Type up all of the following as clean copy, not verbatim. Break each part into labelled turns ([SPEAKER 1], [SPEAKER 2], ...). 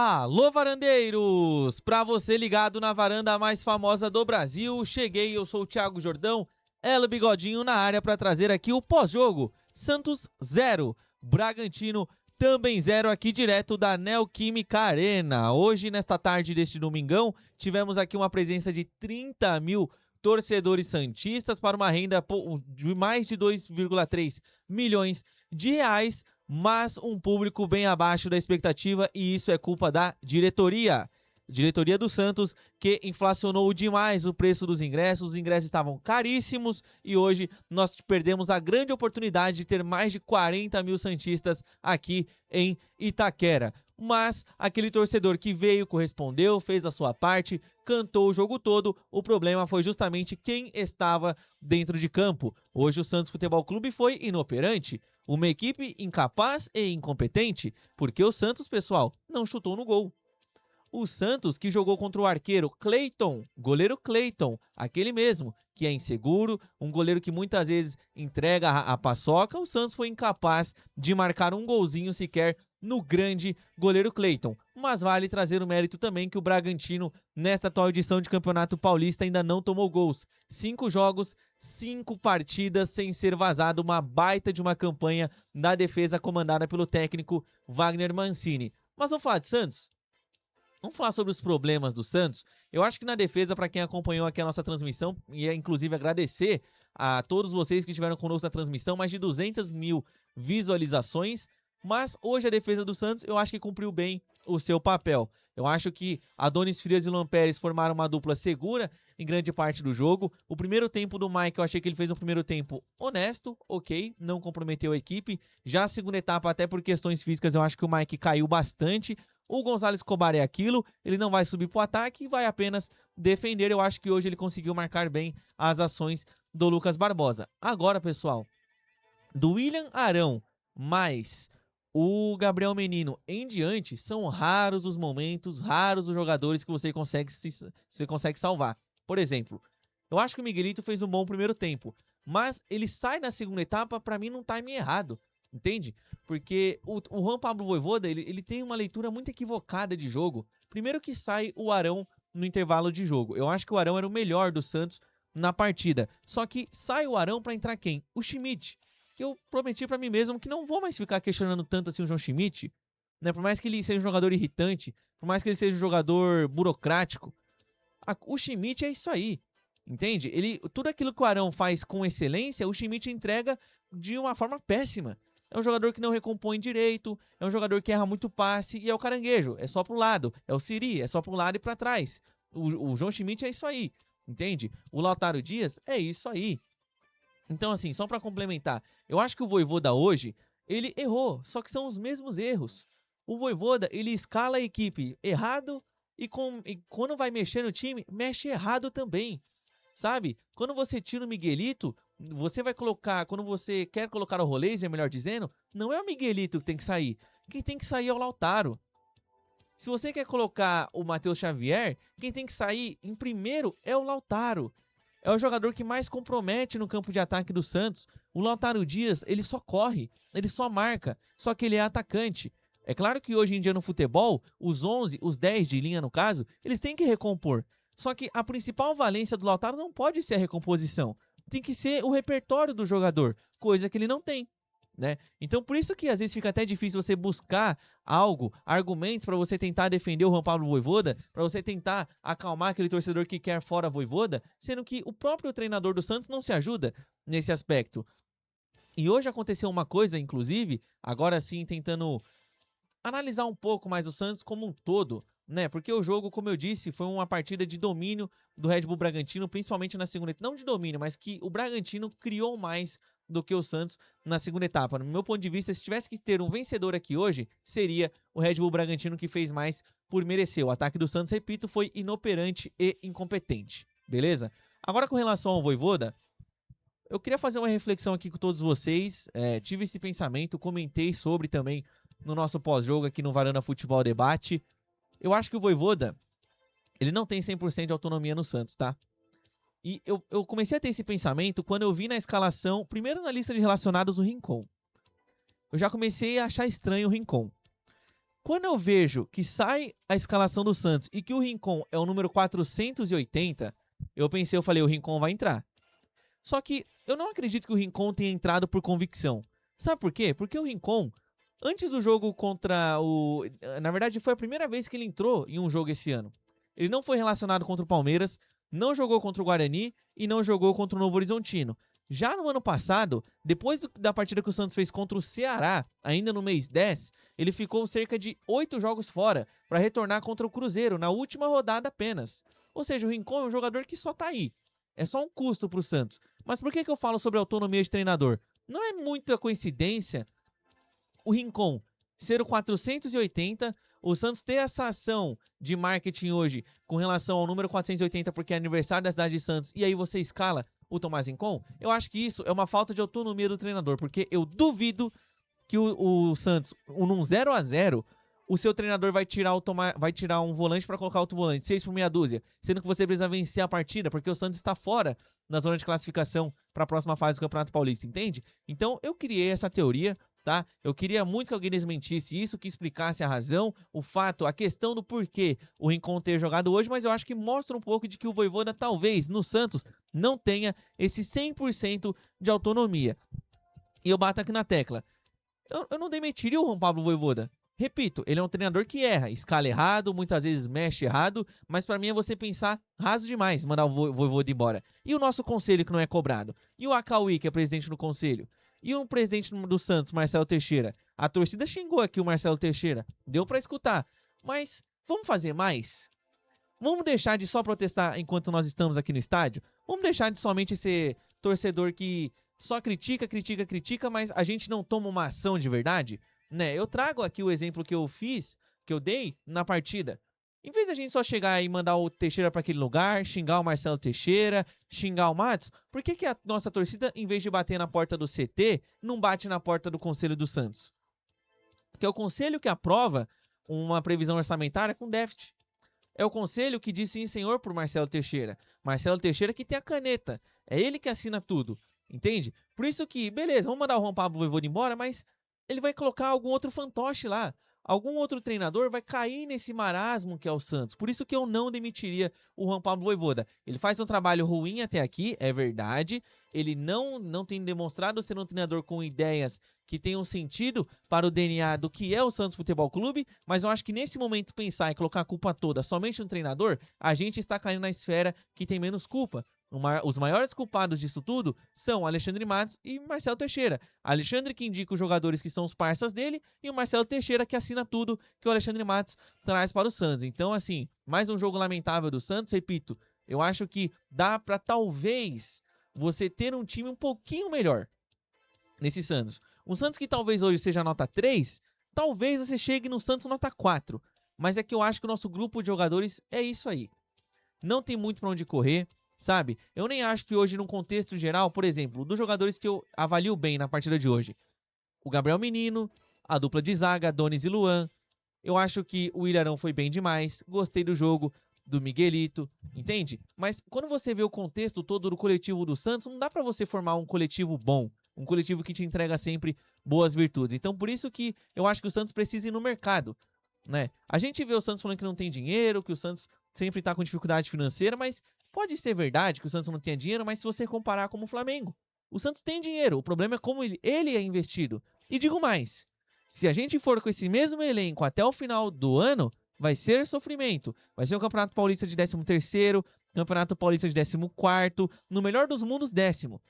[SPEAKER 1] Alô, varandeiros! Pra você ligado na varanda mais famosa do Brasil, cheguei, eu sou o Thiago Jordão, Elo Bigodinho na área para trazer aqui o pós-jogo. Santos 0, Bragantino também 0 aqui direto da Neoquímica Arena. Hoje, nesta tarde deste domingão, tivemos aqui uma presença de 30 mil torcedores santistas para uma renda de mais de 2,3 milhões de reais, mas um público bem abaixo da expectativa, e isso é culpa da diretoria. Diretoria do Santos, que inflacionou demais o preço dos ingressos. Os ingressos estavam caríssimos e hoje nós perdemos a grande oportunidade de ter mais de 40 mil santistas aqui em Itaquera. Mas aquele torcedor que veio, correspondeu, fez a sua parte, cantou o jogo todo. O problema foi justamente quem estava dentro de campo. Hoje o Santos Futebol Clube foi inoperante. Uma equipe incapaz e incompetente, porque o Santos, pessoal, não chutou no gol. O Santos, que jogou contra o arqueiro Cleiton, goleiro Cleiton, aquele mesmo, que é inseguro, um goleiro que muitas vezes entrega a paçoca, o Santos foi incapaz de marcar um golzinho sequer no grande goleiro Cleiton. Mas vale trazer o mérito também que o Bragantino, nesta atual edição de Campeonato Paulista, ainda não tomou gols. 5 jogos, 5 partidas sem ser vazado, uma baita de uma campanha da defesa comandada pelo técnico Wagner Mancini. Mas vamos falar de Santos? Vamos falar sobre os problemas do Santos. Eu acho que na defesa, para quem acompanhou aqui a nossa transmissão, e inclusive agradecer a todos vocês que estiveram conosco na transmissão, mais de 200 mil visualizações, mas hoje a defesa do Santos eu acho que cumpriu bem o seu papel. Eu acho que Adonis Frias e Luan Pérez formaram uma dupla segura em grande parte do jogo. O primeiro tempo do Mike, eu achei que ele fez um primeiro tempo honesto, ok, não comprometeu a equipe. Já a segunda etapa, até por questões físicas, eu acho que o Mike caiu bastante. O Gonzalo Escobar é aquilo, ele não vai subir pro ataque e vai apenas defender. Eu acho que hoje ele conseguiu marcar bem as ações do Lucas Barbosa. Agora, pessoal, do William Arão mais o Gabriel Menino em diante, são raros os momentos, raros os jogadores que você consegue salvar. Por exemplo, eu acho que o Miguelito fez um bom primeiro tempo, mas ele sai na segunda etapa, pra mim, num timing errado. Entende? Porque o Juan Pablo Vojvoda, ele tem uma leitura muito equivocada de jogo. Primeiro que sai o Arão no intervalo de jogo. Eu acho que o Arão era o melhor do Santos na partida. Só que sai o Arão pra entrar quem? O Schmidt. Que eu prometi pra mim mesmo que não vou mais ficar questionando tanto assim o João Schmidt, né? Por mais que ele seja um jogador irritante, por mais que ele seja um jogador burocrático, o Schmidt é isso aí. Entende? Tudo aquilo que o Arão faz com excelência, o Schmidt entrega de uma forma péssima. É um jogador que não recompõe direito, é um jogador que erra muito passe e é o caranguejo, é só pro lado, é o Siri, é só pro lado e pra trás. O João Schmidt é isso aí, entende? O Lautaro Dias é isso aí. Então, assim, só pra complementar, eu acho que o Vojvoda hoje, ele errou, só que são os mesmos erros. O Vojvoda, ele escala a equipe errado e quando vai mexer no time, mexe errado também. Sabe? Quando você tira o Miguelito, você vai colocar, quando você quer colocar o Roleiser, melhor dizendo, não é o Miguelito que tem que sair. Quem tem que sair é o Lautaro. Se você quer colocar o Matheus Xavier, quem tem que sair em primeiro é o Lautaro. É o jogador que mais compromete no campo de ataque do Santos. O Lautaro Dias, ele só corre, ele só marca, só que ele é atacante. É claro que hoje em dia no futebol, os 11, os 10 de linha no caso, eles têm que recompor. Só que a principal valência do Lautaro não pode ser a recomposição. Tem que ser o repertório do jogador, coisa que ele não tem, né? Então por isso que às vezes fica até difícil você buscar argumentos para você tentar defender o Juan Pablo Vojvoda, para você tentar acalmar aquele torcedor que quer fora Vojvoda, sendo que o próprio treinador do Santos não se ajuda nesse aspecto. E hoje aconteceu uma coisa, inclusive, agora sim tentando analisar um pouco mais o Santos como um todo, né? Porque o jogo, como eu disse, foi uma partida de domínio do Red Bull Bragantino, principalmente na segunda etapa. Não de domínio, mas que o Bragantino criou mais do que o Santos na segunda etapa. No meu ponto de vista, se tivesse que ter um vencedor aqui hoje, seria o Red Bull Bragantino, que fez mais por merecer. O ataque do Santos, repito, foi inoperante e incompetente. Beleza? Agora, com relação ao Vojvoda, eu queria fazer uma reflexão aqui com todos vocês. Tive esse pensamento, comentei sobre também no nosso pós-jogo aqui no Varanda Futebol Debate. Eu acho que o Vojvoda, ele não tem 100% de autonomia no Santos, tá? E eu comecei a ter esse pensamento quando eu vi na escalação, primeiro na lista de relacionados, o Rincon. Eu já comecei a achar estranho o Rincon. Quando eu vejo que sai a escalação do Santos e que o Rincon é o número 480, eu falei, o Rincon vai entrar. Só que eu não acredito que o Rincon tenha entrado por convicção. Sabe por quê? Porque o Rincon, antes do jogo contra o... Na verdade, foi a primeira vez que ele entrou em um jogo esse ano. Ele não foi relacionado contra o Palmeiras, não jogou contra o Guarani e não jogou contra o Novo Horizontino. Já no ano passado, depois da partida que o Santos fez contra o Ceará, ainda no mês 10, ele ficou cerca de 8 jogos fora para retornar contra o Cruzeiro, na última rodada apenas. Ou seja, o Rincon é um jogador que só tá aí. É só um custo para o Santos. Mas por que eu falo sobre autonomia de treinador? Não é muita coincidência o Rincon ser o 480, o Santos ter essa ação de marketing hoje com relação ao número 480 porque é aniversário da cidade de Santos e aí você escala o Tomás Rincon? Eu acho que isso é uma falta de autonomia do treinador, porque eu duvido que o Santos, num 0-0, o seu treinador vai tirar um volante para colocar outro volante, 6 por meia dúzia, sendo que você precisa vencer a partida, porque o Santos está fora na zona de classificação para a próxima fase do Campeonato Paulista, entende? Então eu criei essa teoria, tá? Eu queria muito que alguém desmentisse isso, que explicasse a razão, o fato, a questão do porquê o Rincon ter jogado hoje, mas eu acho que mostra um pouco de que o Vojvoda talvez no Santos não tenha esse 100% de autonomia. E eu bato aqui na tecla. Eu não demitiria o Juan Pablo Vojvoda. Repito, ele é um treinador que erra, escala errado, muitas vezes mexe errado, mas pra mim é você pensar raso demais, mandar o Vojvoda embora. E o nosso conselho que não é cobrado? E o Acauí, que é presidente do conselho? E o presidente do Santos, Marcelo Teixeira? A torcida xingou aqui o Marcelo Teixeira, deu pra escutar. Mas vamos fazer mais? Vamos deixar de só protestar enquanto nós estamos aqui no estádio? Vamos deixar de somente ser torcedor que só critica, mas a gente não toma uma ação de verdade? Né? Eu trago aqui o exemplo que eu dei na partida. Em vez de a gente só chegar e mandar o Teixeira para aquele lugar, xingar o Marcelo Teixeira, xingar o Matos, por que a nossa torcida, em vez de bater na porta do CT, não bate na porta do Conselho do Santos? Porque é o Conselho que aprova uma previsão orçamentária com déficit. É o Conselho que diz sim, senhor, por Marcelo Teixeira. Marcelo Teixeira que tem a caneta. É ele que assina tudo. Entende? Por isso que, beleza, vamos mandar o Juan Pablo Vojvoda embora, mas ele vai colocar algum outro fantoche lá. Algum outro treinador vai cair nesse marasmo que é o Santos. Por isso que eu não demitiria o Juan Pablo Vojvoda. Ele faz um trabalho ruim até aqui, é verdade. Ele não tem demonstrado ser um treinador com ideias que tenham sentido para o DNA do que é o Santos Futebol Clube, mas eu acho que nesse momento pensar e colocar a culpa toda somente no treinador, a gente está caindo na esfera que tem menos culpa. Os maiores culpados disso tudo são Alexandre Matos e Marcelo Teixeira. Alexandre que indica os jogadores que são os parças dele e o Marcelo Teixeira que assina tudo que o Alexandre Matos traz para o Santos. Então, assim, mais um jogo lamentável do Santos, repito, eu acho que dá para talvez você ter um time um pouquinho melhor nesse Santos. Um Santos que talvez hoje seja nota 3, talvez você chegue no Santos nota 4. Mas é que eu acho que o nosso grupo de jogadores é isso aí. Não tem muito para onde correr. Sabe? Eu nem acho que hoje, num contexto geral, por exemplo, dos jogadores que eu avalio bem na partida de hoje, o Gabriel Menino, a dupla de zaga, Donis e Luan, eu acho que o Ilharão foi bem demais, gostei do jogo, do Miguelito, entende? Mas quando você vê o contexto todo do coletivo do Santos, não dá pra você formar um coletivo bom, um coletivo que te entrega sempre boas virtudes. Então por isso que eu acho que o Santos precisa ir no mercado, né? A gente vê o Santos falando que não tem dinheiro, que o Santos sempre tá com dificuldade financeira, mas pode ser verdade que o Santos não tenha dinheiro, mas se você comparar como o Flamengo, o Santos tem dinheiro. O problema é como ele é investido. E digo mais, se a gente for com esse mesmo elenco até o final do ano, vai ser sofrimento. Vai ser o Campeonato Paulista de 13º, Campeonato Paulista de 14º, no melhor dos mundos, 10º.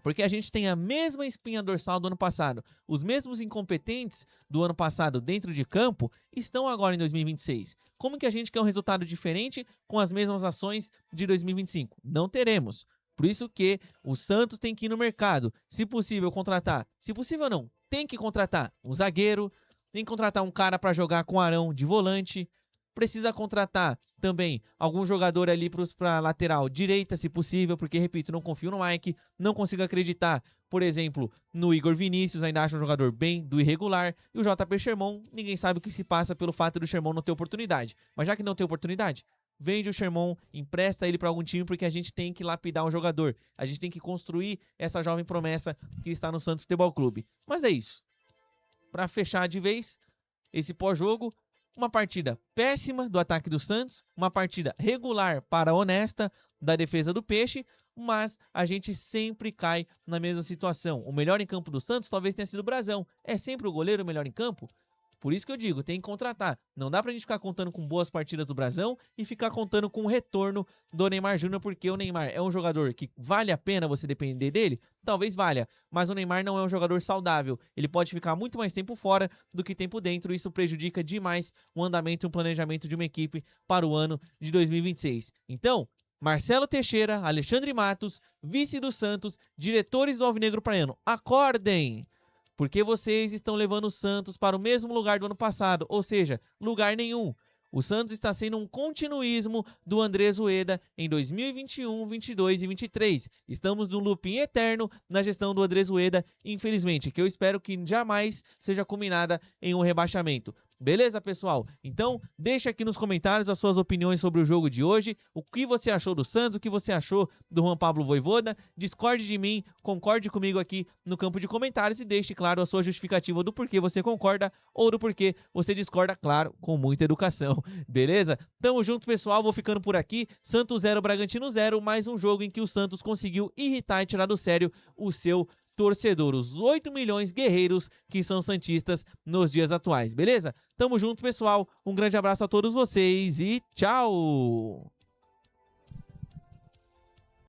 [SPEAKER 1] Porque a gente tem a mesma espinha dorsal do ano passado. Os mesmos incompetentes do ano passado dentro de campo estão agora em 2026. Como que a gente quer um resultado diferente com as mesmas ações de 2025? Não teremos. Por isso que o Santos tem que ir no mercado. Se possível, contratar. Se possível, não. Tem que contratar um zagueiro. Tem que contratar um cara para jogar com Arão de volante. Precisa contratar também algum jogador ali para lateral direita, se possível, porque, repito, não confio no Mike, não consigo acreditar, por exemplo, no Igor Vinícius, ainda acho um jogador bem do irregular, e o JP Sherman, ninguém sabe o que se passa pelo fato do Sherman não ter oportunidade. Mas já que não tem oportunidade, vende o Sherman, empresta ele para algum time, porque a gente tem que lapidar um jogador, a gente tem que construir essa jovem promessa que está no Santos Futebol Clube. Mas é isso. Para fechar de vez, esse pós-jogo, uma partida péssima do ataque do Santos, uma partida regular para honesta da defesa do Peixe, mas a gente sempre cai na mesma situação. O melhor em campo do Santos talvez tenha sido o Brasão. É sempre o goleiro o melhor em campo? Por isso que eu digo, tem que contratar. Não dá pra gente ficar contando com boas partidas do Brasão e ficar contando com o retorno do Neymar Júnior, porque o Neymar é um jogador que vale a pena você depender dele? Talvez valha, mas o Neymar não é um jogador saudável. Ele pode ficar muito mais tempo fora do que tempo dentro, e isso prejudica demais o andamento e o planejamento de uma equipe para o ano de 2026. Então, Marcelo Teixeira, Alexandre Matos, vice do Santos, diretores do Alvinegro Praiano, acordem! Porque vocês estão levando o Santos para o mesmo lugar do ano passado, ou seja, lugar nenhum. O Santos está sendo um continuismo do Andrés Ueda em 2021, 22 e 23. Estamos num looping eterno na gestão do Andrés Ueda, infelizmente, que eu espero que jamais seja culminada em um rebaixamento. Beleza, pessoal? Então, deixa aqui nos comentários as suas opiniões sobre o jogo de hoje, o que você achou do Santos, o que você achou do Juan Pablo Vojvoda. Discorde de mim, concorde comigo aqui no campo de comentários e deixe, claro, a sua justificativa do porquê você concorda ou do porquê você discorda, claro, com muita educação. Beleza? Tamo junto, pessoal. Vou ficando por aqui. Santos 0, Bragantino 0. Mais um jogo em que o Santos conseguiu irritar e tirar do sério o seu torcedor, os 8 milhões guerreiros que são santistas nos dias atuais, beleza? Tamo junto, pessoal. Um grande abraço a todos vocês e tchau!